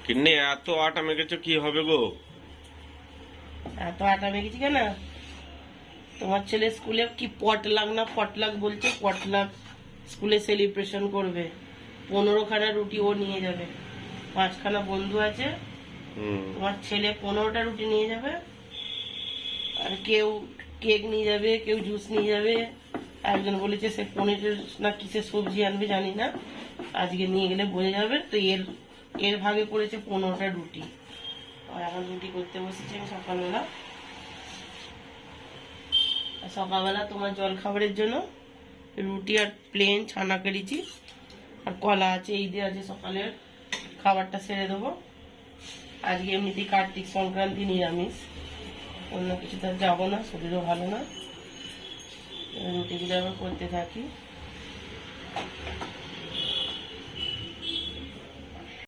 কিন্নি এত আটা মেখেছো কি হবে গো? এত আটা মেখেছি কেন? তোমার ছেলে স্কুলে কি পটলাক না পটলাক বলছে, পটলাক স্কুলে সেলিব্রেশন করবে। 15খানা রুটি ও নিয়ে যাবে, 5খানা বন্ধু আছে। তোমার ছেলে 15টা রুটি নিয়ে যাবে, আর কেউ কেক নিয়ে যাবে, কেউ জুস নিয়ে যাবে। একজন বলেছে সে পনিরের না কিসের সবজি আনবে জানি না, আজকে নিয়ে গেলে বোঝা যাবে। তো এর এর ভাগে পড়েছে 15টা রুটি। আর এখন রুটি করতে বসেছি আমি সকালবেলা। সকালবেলা তোমার জল খাবারের জন্য রুটি আর প্লেন ছানা কেটেছি, আর কলা আছে, এই দিয়ে আছে সকালের খাবারটা সেরে দেবো। আজকে এমনিতেই কার্তিক সংক্রান্তি, নিরামিষ, অন্য কিছু তো যাবো না, শরীরও ভালো না। রুটিগুলো আবার করতে থাকি।